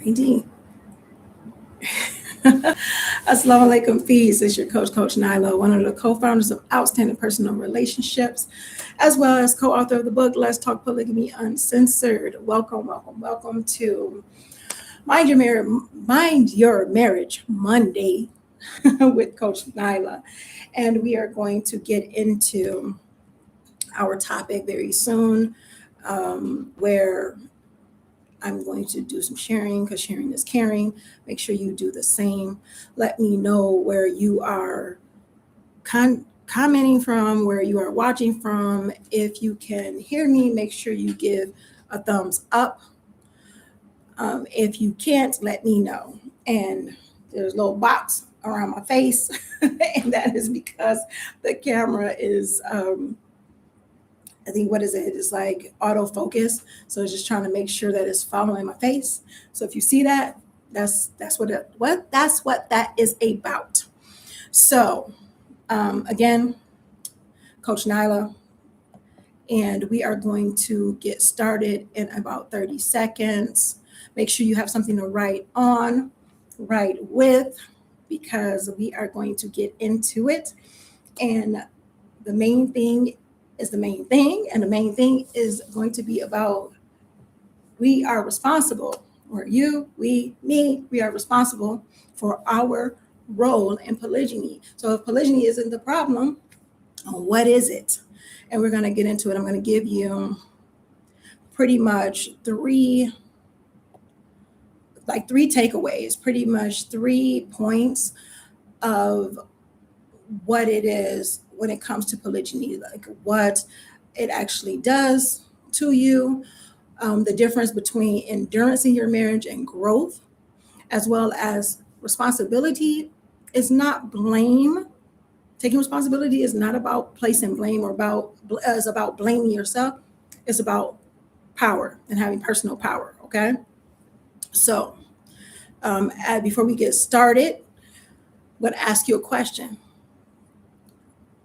Indeed. Assalamu alaikum, peace. It's your Coach Nyla, one of the co-founders of Outstanding Personal Relationships, as well as co-author of the book, Let's Talk Polygamy Uncensored. Welcome to Mind Your Marriage Monday with Coach Nyla. And we are going to get into our topic very soon, where I'm going to do some sharing because sharing is caring. Make sure you do the same. Let me know where you are commenting from, where you are watching from. If you can hear me, make sure you give a thumbs up. If you can't, let me know. And there's a little box around my face, and that is because the camera is I think what is it? It's like autofocus. So it's just trying to make sure that it's following my face. So if you see that, that's what that is about. So again, Coach Nyla, and we are going to get started in about 30 seconds. Make sure you have something to write with, because we are going to get into it. And the main thing is the main thing, and the main thing is going to be about we are responsible, or you, we, me, we are responsible for our role in polygyny. So if polygyny isn't the problem, what is it? And we're going to get into it. I'm going to give you pretty much three takeaways, pretty much 3 points of what it is when it comes to polygyny, like what it actually does to you, the difference between endurance in your marriage and growth, as well as responsibility is not blame. Taking responsibility is not about placing blame or is about blaming yourself. It's about power and having personal power, okay? So before we get started, I'm going to ask you a question.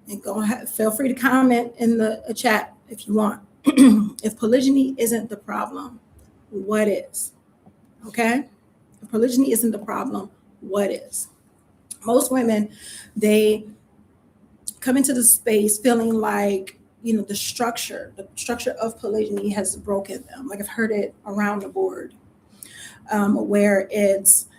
And go ahead, feel free to comment in the chat if you want. If polygyny isn't the problem, what is? Okay? If polygyny isn't the problem, what is? Most women, they come into the space feeling like, the structure of polygyny has broken them. Like I've heard it around the board, where it's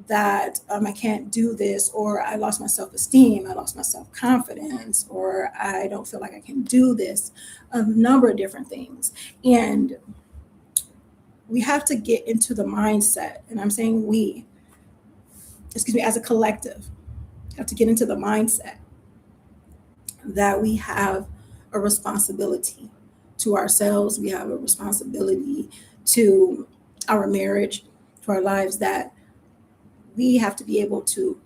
that I can't do this, or I lost my self-esteem, I lost my self-confidence, or I don't feel like I can do this, a number of different things. And we have to get into the mindset, and I'm saying we, as a collective, have to get into the mindset that we have a responsibility to ourselves, we have a responsibility to our marriage, to our lives, that we have to be able to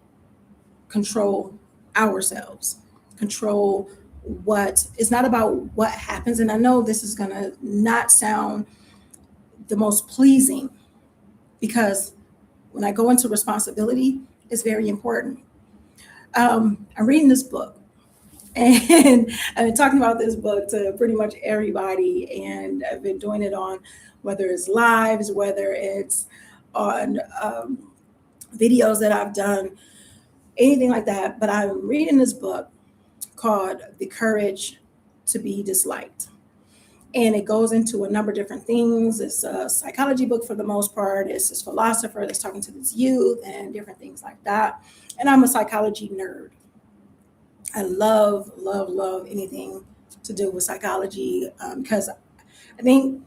control ourselves, control what it's not about what happens. And I know this is going to not sound the most pleasing, because when I go into responsibility, it's very important. I'm reading this book, and I've been talking about this book to pretty much everybody, and I've been doing it on whether it's lives, whether it's on videos that I've done, anything like that. But I'm reading this book called The Courage to Be Disliked. And it goes into a number of different things. It's a psychology book for the most part. It's this philosopher that's talking to this youth and different things like that. And I'm a psychology nerd. I love anything to do with psychology, because I think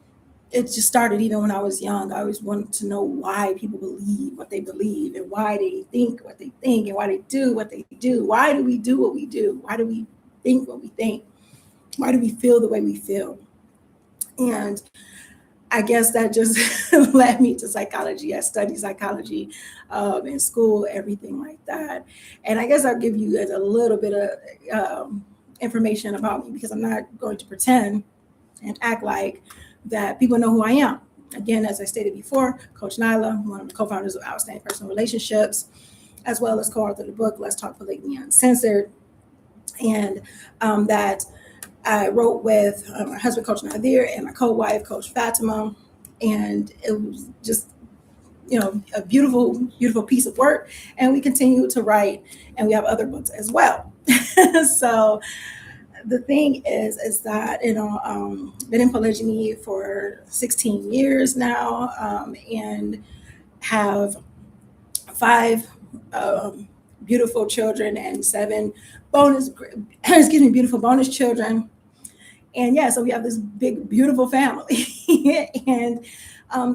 it just started even when I was young. I always wanted to know why people believe what they believe, and why they think what they think, and why they do what they do. Why do we do what we do? Why do we think what we think? Why do we feel the way we feel? And I guess that just led me to psychology. I studied psychology in school, everything like that. And I guess I'll give you guys a little bit of information about me, because I'm not going to pretend and act like that people know who I am. Again, as I stated before, Coach Nyla, one of the co-founders of Outstanding Personal Relationships, as well as co-author of the book, Let's Talk Polygamy Uncensored. And that I wrote with my husband, Coach Nazir, and my co-wife, Coach Fatimah. And it was just a beautiful, beautiful piece of work. And we continue to write, and we have other books as well. So the thing is that, been in polygyny for 16 years now, and have five beautiful children and seven bonus, beautiful bonus children. And yeah, so we have this big, beautiful family. And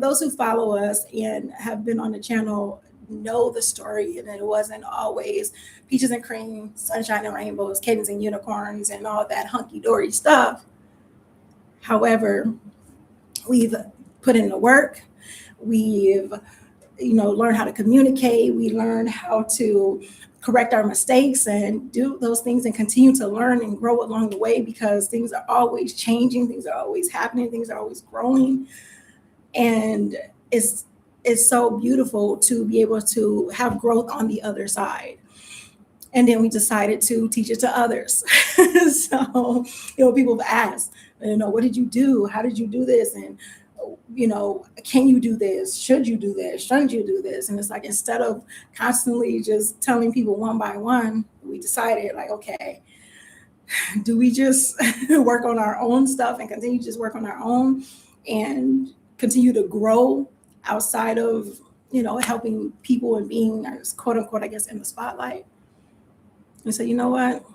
those who follow us and have been on the channel know the story, and it wasn't always peaches and cream, sunshine and rainbows, kittens and unicorns, and all that hunky-dory stuff. However, we've put in the work. We've learned how to communicate. We learned how to correct our mistakes and do those things and continue to learn and grow along the way, because things are always changing, things are always happening, things are always growing. And it's so beautiful to be able to have growth on the other side. And then we decided to teach it to others. So, people have asked, what did you do? How did you do this? And, can you do this? Should you do this? Shouldn't you do this? And it's like, instead of constantly just telling people one by one, we decided, like, okay, do we just work on our own stuff and continue to just work on our own and continue to grow outside of, helping people and being, quote unquote, I guess, in the spotlight? And so, what?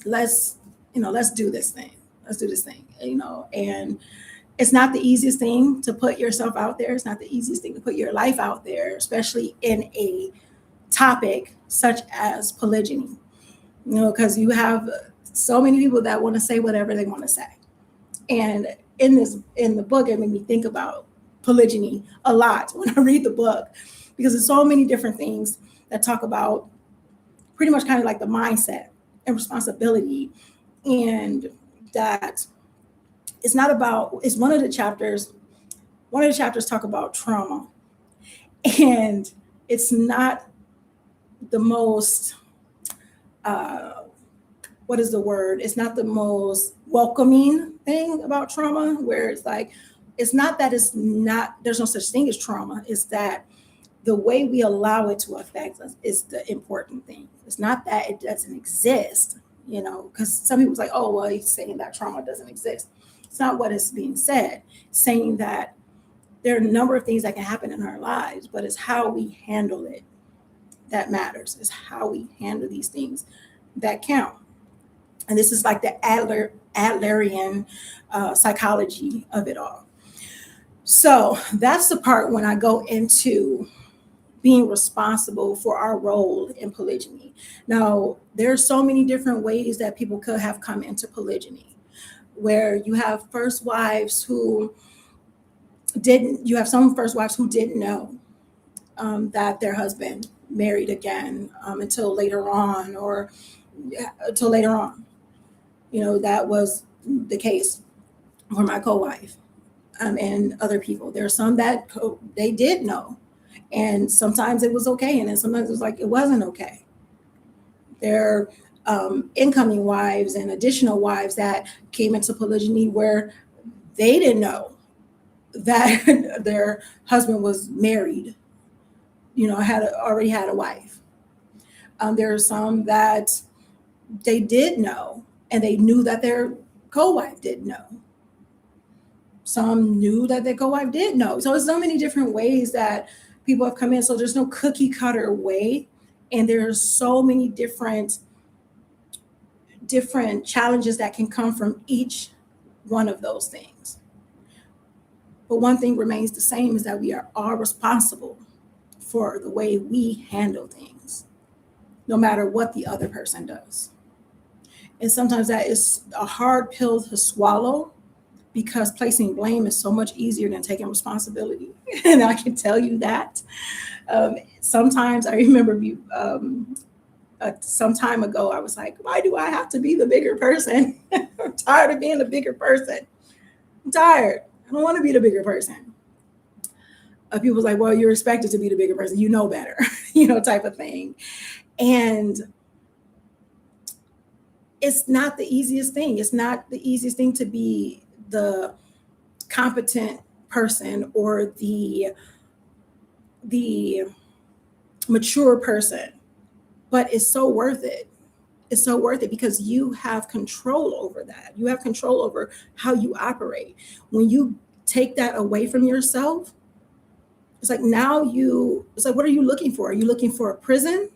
Let's do this thing. Let's do this thing, and it's not the easiest thing to put yourself out there. It's not the easiest thing to put your life out there, especially in a topic such as polygyny, because you have so many people that want to say whatever they want to say. And in the book, it made me think about polygyny a lot when I read the book, because there's so many different things that talk about pretty much kind of like the mindset and responsibility, and that it's not about, it's one of the chapters talk about trauma, and it's not the most what is the word? It's not the most welcoming thing about trauma, where it's like, it's not that there's no such thing as trauma. It's that the way we allow it to affect us is the important thing. It's not that it doesn't exist, because some people's like, oh, well, he's saying that trauma doesn't exist. It's not what is being said. It's saying that there are a number of things that can happen in our lives, but it's how we handle it that matters. It's how we handle these things that count. And this is like the Adlerian psychology of it all. So that's the part when I go into being responsible for our role in polygyny. Now, there are so many different ways that people could have come into polygyny, where you have first wives who didn't know that their husband married again until later on. That was the case for my co-wife and other people. There are some that they did know, and sometimes it was okay, and then sometimes it was like it wasn't okay. There are incoming wives and additional wives that came into polygyny where they didn't know that their husband was married, already had a wife. There are some that they did know, and they knew that their co-wife didn't know. Some knew that their co-wife did know. So there's so many different ways that people have come in. So there's no cookie cutter way. And there's so many different challenges that can come from each one of those things. But one thing remains the same, is that we are all responsible for the way we handle things, no matter what the other person does. And sometimes that is a hard pill to swallow, because placing blame is so much easier than taking responsibility. And I can tell you that. Sometimes I remember some time ago, I was like, why do I have to be the bigger person? I'm tired of being the bigger person. I'm tired. I don't want to be the bigger person. People was like, well, you're expected to be the bigger person. You know better, type of thing. And it's not the easiest thing. It's not the easiest thing to be the competent person or the the mature person, but it's so worth it. It's so worth it because you have control over that. You have control over how you operate. When you take that away from yourself, it's like it's like, what are you looking for? Are you looking for a prison?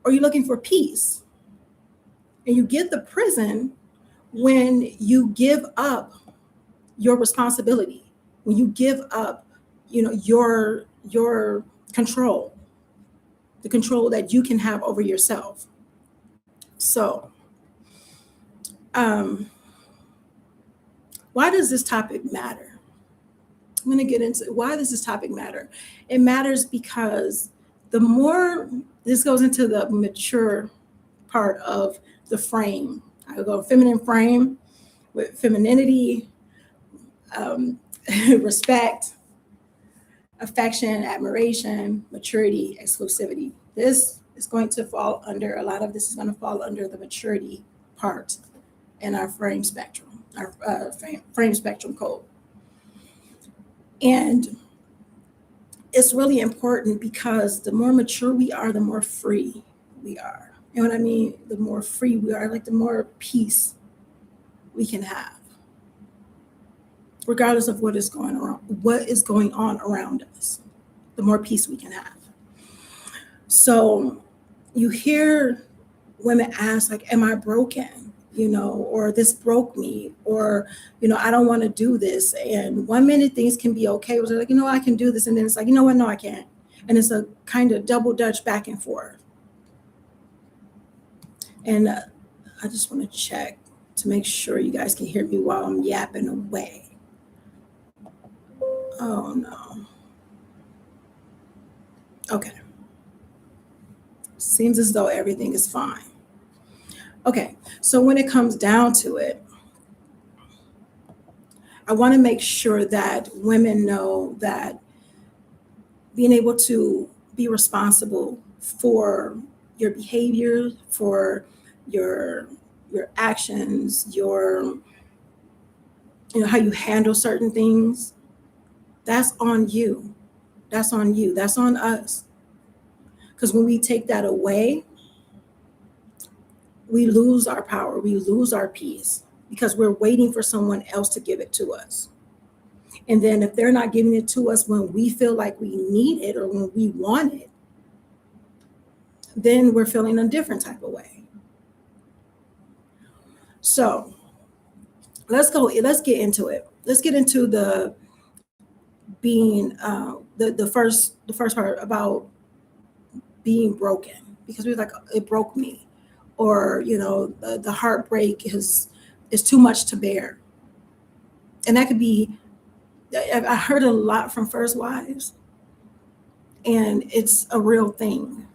Or are you looking for peace? And you get the prison when you give up your responsibility, when you give up, your control, the control that you can have over yourself. So, why does this topic matter? I'm going to get into why does this topic matter? It matters because the more this goes into the mature part of the frame. I go feminine frame with femininity, respect, affection, admiration, maturity, exclusivity. This is going to fall under, a lot of this is going to fall under the maturity part in our frame spectrum, our frame spectrum code. And it's really important because the more mature we are, the more free we are. You know what I mean? The more free we are, like the more peace we can have, regardless of what is going on around us, the more peace we can have. So you hear women ask, like, am I broken? Or this broke me, or, I don't want to do this. And 1 minute things can be okay. It was like, I can do this. And then it's like, you know what? No, I can't. And it's a kind of double dutch back and forth. And I just want to check to make sure you guys can hear me while I'm yapping away. Oh, no. Okay. Seems as though everything is fine. Okay, so when it comes down to it, I want to make sure that women know that being able to be responsible for your behavior, for your actions, how you handle certain things, that's on you. That's on you. That's on us. Because when we take that away, we lose our power, we lose our peace, because we're waiting for someone else to give it to us. And then if they're not giving it to us when we feel like we need it or when we want it, then we're feeling a different type of way. So let's get into it. Let's get into the being the first part about being broken, because we're like, it broke me, or the heartbreak is too much to bear. And that could be, I heard a lot from first wives, and it's a real thing.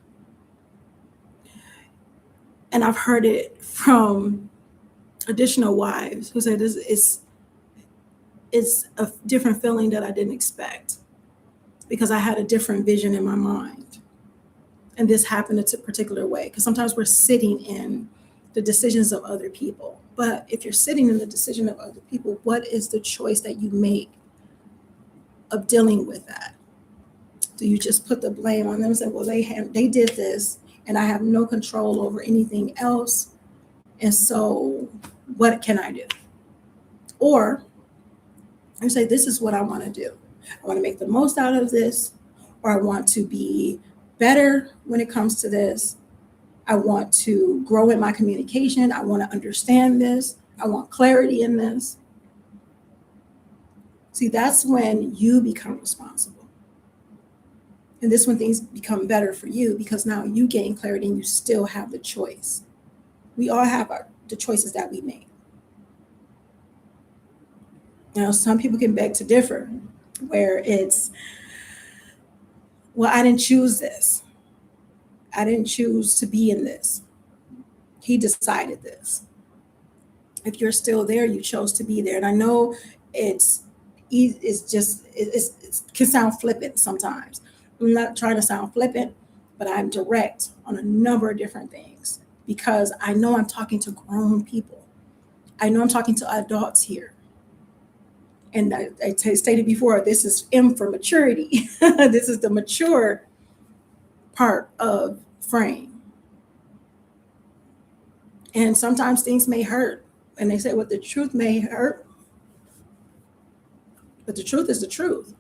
And I've heard it from additional wives who said it's a different feeling that I didn't expect, because I had a different vision in my mind. And this happened a particular way, because sometimes we're sitting in the decisions of other people. But if you're sitting in the decision of other people, what is the choice that you make of dealing with that? Do you just put the blame on them and say, well, they did this and I have no control over anything else, and so what can I do? Or you say, this is what I want to do. I want to make the most out of this, or I want to be better when it comes to this. I want to grow in my communication. I want to understand this. I want clarity in this. See, that's when you become responsible. And this when things become better for you, because now you gain clarity and you still have the choice. We all have the choices that we make. Now, some people can beg to differ, where it's, well, I didn't choose this. I didn't choose to be in this. He decided this. If you're still there, you chose to be there. And I know it can sound flippant sometimes. I'm not trying to sound flippant, but I'm direct on a number of different things, because I know I'm talking to grown people. I know I'm talking to adults here. And I stated before, this is M for maturity. This is the mature part of frame. And sometimes things may hurt. And they say, well, the truth may hurt, but the truth is the truth.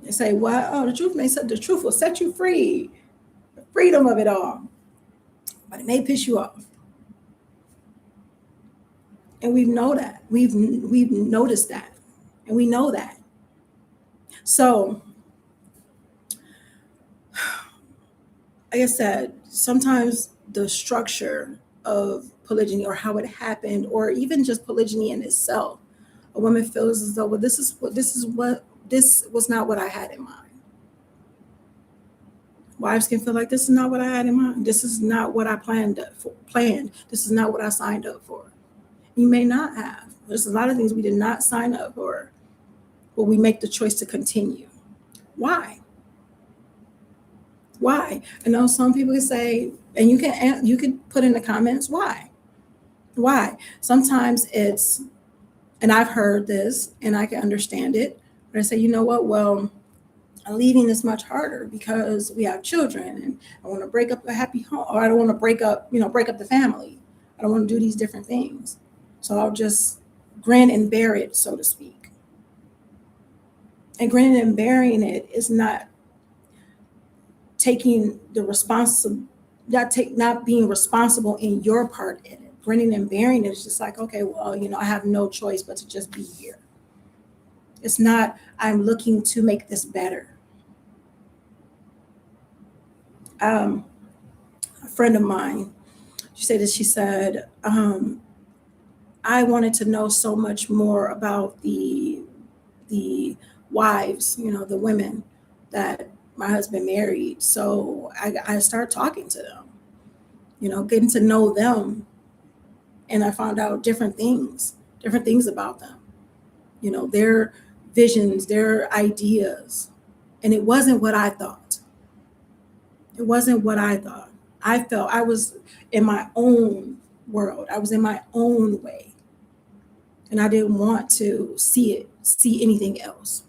They say, well, oh, the truth will set you free, the freedom of it all. But it may piss you off. And we know that. We've noticed that. And we know that. So, like I said, sometimes the structure of polygyny or how it happened, or even just polygyny in itself, a woman feels as though, well, this was not what I had in mind. Wives can feel like this is not what I had in mind. This is not what I planned. This is not what I signed up for. You may not have. There's a lot of things we did not sign up for, but we make the choice to continue. Why? Why? I know some people can say, and you can put in the comments, why? Why? Sometimes it's, and I've heard this and I can understand it, but I say, you know what? Well, leaving is much harder because we have children and I want to break up a happy home, or I don't want to break up the family. I don't want to do these different things. So I'll just grin and bear it, so to speak. And grinning and bearing it is not taking the not being responsible in your part in it. Grinning and bearing it is just like, okay, well, I have no choice but to just be here. It's not, I'm looking to make this better. A friend of mine, she said, I wanted to know so much more about the wives, the women that my husband married. So I started talking to them, getting to know them. And I found out different things about them, their visions, their ideas. And it wasn't what I thought. It wasn't what I thought. I felt I was in my own world. I was in my own way. And I didn't want to see anything else.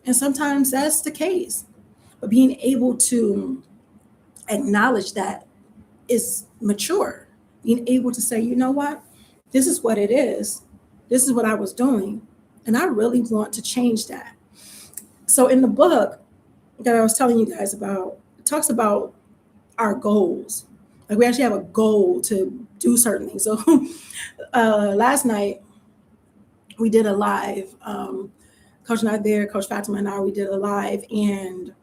And sometimes that's the case. But being able to acknowledge that is mature. Being able to say, you know what? This is what it is. This is what I was doing. And I really want to change that. So in the book that I was telling you guys about, it talks about our goals. Like we actually have a goal to do certain things. So last night we did a live. Coach Nyla, Coach Fatimah, and I, we did a live. And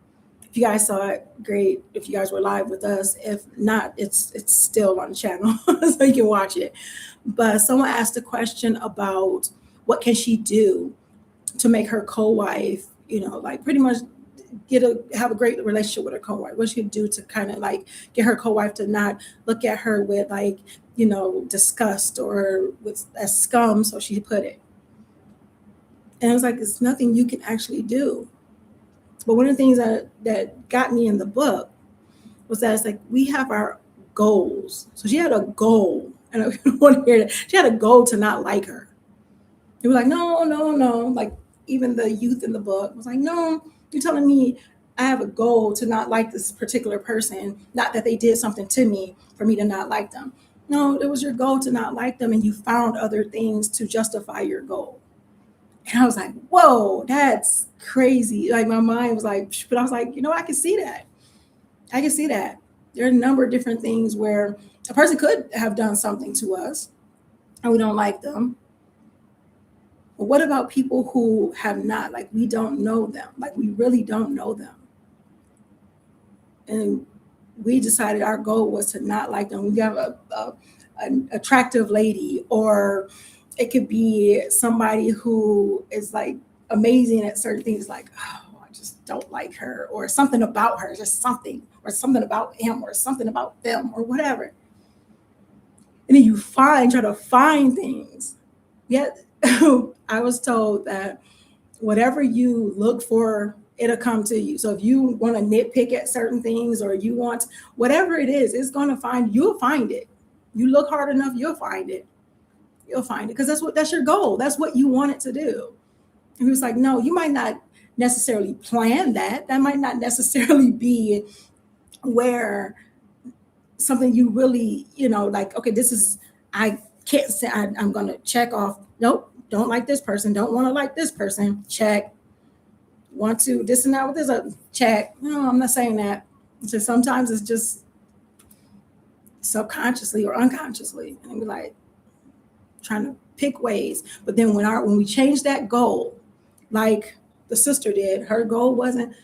if you guys saw it, great. If you guys were live with us, if not, it's still on the channel, so you can watch it. But someone asked a question about what can she do to make her co-wife, like pretty much have a great relationship with her co-wife. What she could do to kind of like get her co-wife to not look at her with like, disgust or with as scum, so she put it. And I was like, it's nothing you can actually do. But one of the things that got me in the book was that it's like we have our goals. So she had a goal, and I want to hear that. She had a goal to not like her. They were like, no. Like even the youth in the book was like, no, you're telling me I have a goal to not like this particular person, not that they did something to me for me to not like them. No, it was your goal to not like them, and you found other things to justify your goal. And I was like, whoa, that's crazy. Like my mind was like, but I was like, I can see that. I can see that. There are a number of different things where a person could have done something to us and we don't like them. But what about people who have not? Like we don't know them. Like we really don't know them. And we decided our goal was to not like them. We have an attractive lady, or it could be somebody who is like amazing at certain things, like, oh, I just don't like her, or something about her, just something, or something about him, or something about them, or whatever. And then you try to find things. Yet I was told that whatever you look for, it'll come to you. So if you want to nitpick at certain things, or you want whatever it is, you'll find it. You look hard enough, you'll find it. You'll find it because that's your goal. That's what you want it to do. And he was like, no, you might not necessarily plan that. That might not necessarily be where something you really, like, okay, this is, I can't say I'm going to check off. Nope, don't like this person. Don't want to like this person. Check. Want to this and that with this? Check. No, I'm not saying that. So sometimes it's just subconsciously or unconsciously. And we're like trying to pick ways. But then when we change that goal, like the sister did, her goal wasn't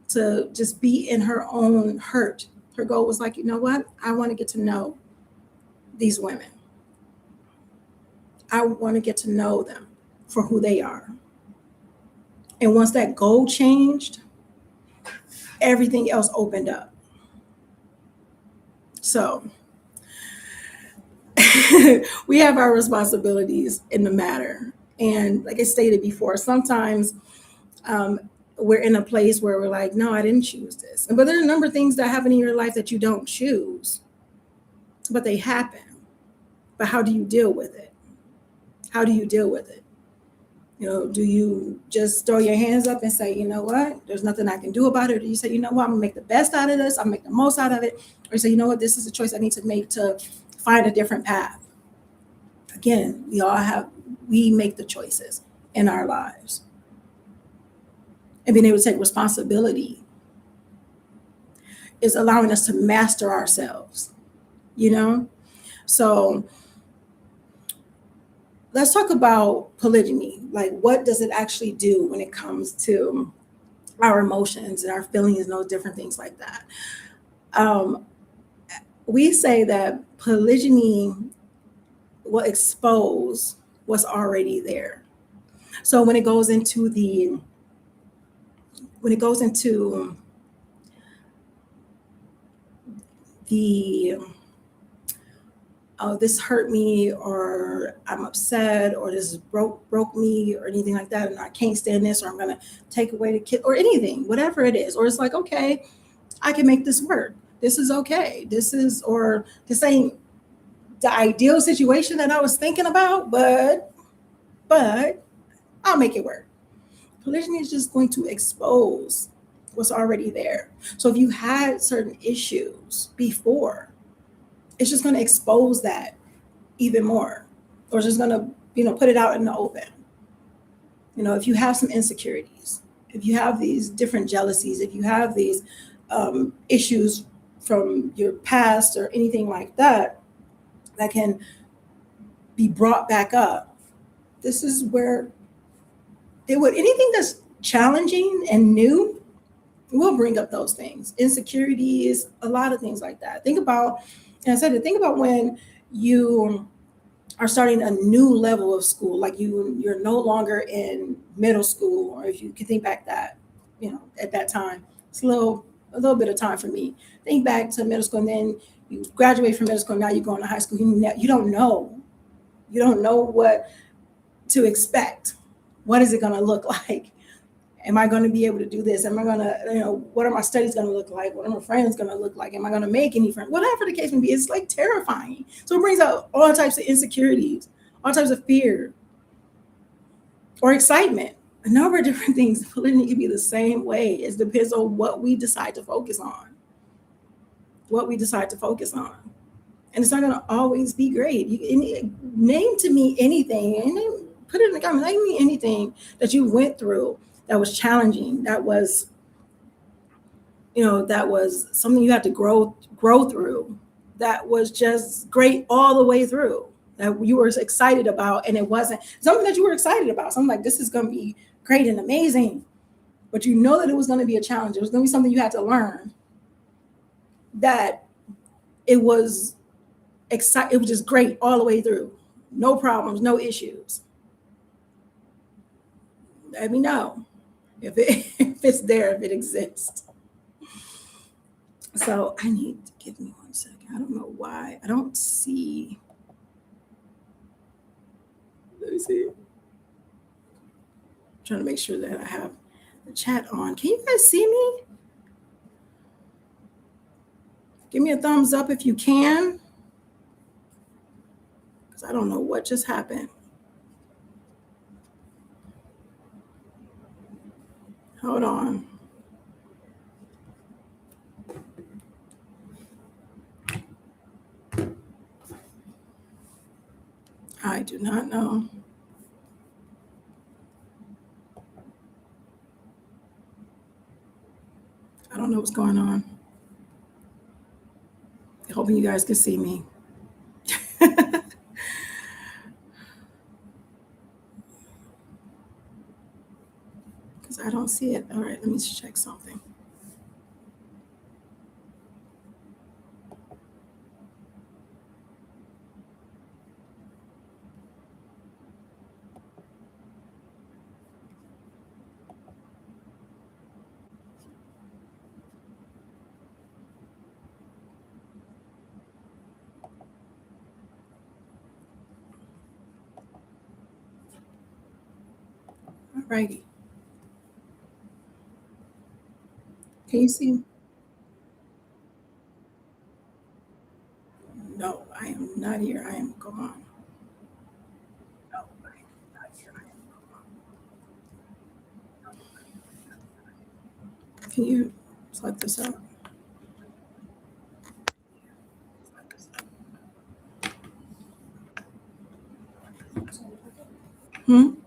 to just be in her own hurt. Her goal was like, you know what? I want to get to know these women. I want to get to know them for who they are. And once that goal changed, everything else opened up. So we have our responsibilities in the matter. And like I stated before, sometimes we're in a place where we're like, no, I didn't choose this. But there are a number of things that happen in your life that you don't choose, but they happen. But how do you deal with it? How do you deal with it? Do you just throw your hands up and say, you know what, there's nothing I can do about it? Or do you say, you know what, I'm gonna make the best out of this, I'm gonna make the most out of it? Or you say, you know what, this is a choice I need to make to find a different path. Again, we make the choices in our lives. And being able to take responsibility is allowing us to master ourselves, So let's talk about polygyny. Like, what does it actually do when it comes to our emotions and our feelings and those different things like that? We say that polygyny will expose what's already there. So when it goes into oh, this hurt me, or I'm upset, or this broke me, or anything like that, and I can't stand this, or I'm gonna take away the kid, or anything, whatever it is. Or it's like, okay, I can make this work. This is okay. This ain't the ideal situation that I was thinking about, but I'll make it work. Polygyny is just going to expose what's already there. So if you had certain issues before, it's just going to expose that even more, or it's just going to, put it out in the open. If you have some insecurities, if you have these different jealousies, if you have these issues from your past or anything like that, that can be brought back up. This is where anything that's challenging and new will bring up those things. Insecurities, a lot of things like that. Think about when you are starting a new level of school, like you're no longer in middle school, or if you can think back that, at that time, it's a little bit of time for me. Think back to middle school, and then you graduate from middle school, now you're going to high school. You don't know what to expect. What is it going to look like? Am I going to be able to do this? Am I going to, what are my studies going to look like? What are my friends going to look like? Am I going to make any friends? Whatever the case may be, it's like terrifying. So it brings out all types of insecurities, all types of fear or excitement, a number of different things. Polygyny can be the same way. It depends on what we decide to focus on. And it's not going to always be great. Name to me anything, and put it in the comments. Name me anything that you went through that was challenging, that was something you had to grow through, that was just great all the way through, that you were excited about, and it wasn't something that you were excited about, something like, this is going to be great and amazing, but that it was going to be a challenge. It was going to be something you had to learn, that it was just great all the way through, no problems, no issues. Let me know if it's there, if it exists. So I need to give me 1 second. I don't know why I don't see. Let me see. I'm trying to make sure that I have the chat on. Can you guys see me? Give me a thumbs up if you can. I don't know what just happened. Hold on. I do not know. I don't know what's going on. Hoping you guys can see me. Because I don't see it. All right, let me check something. All righty. Can you see? No, I am not here. I am gone. No, I am not here. I am gone. Can you select this out? Hmm?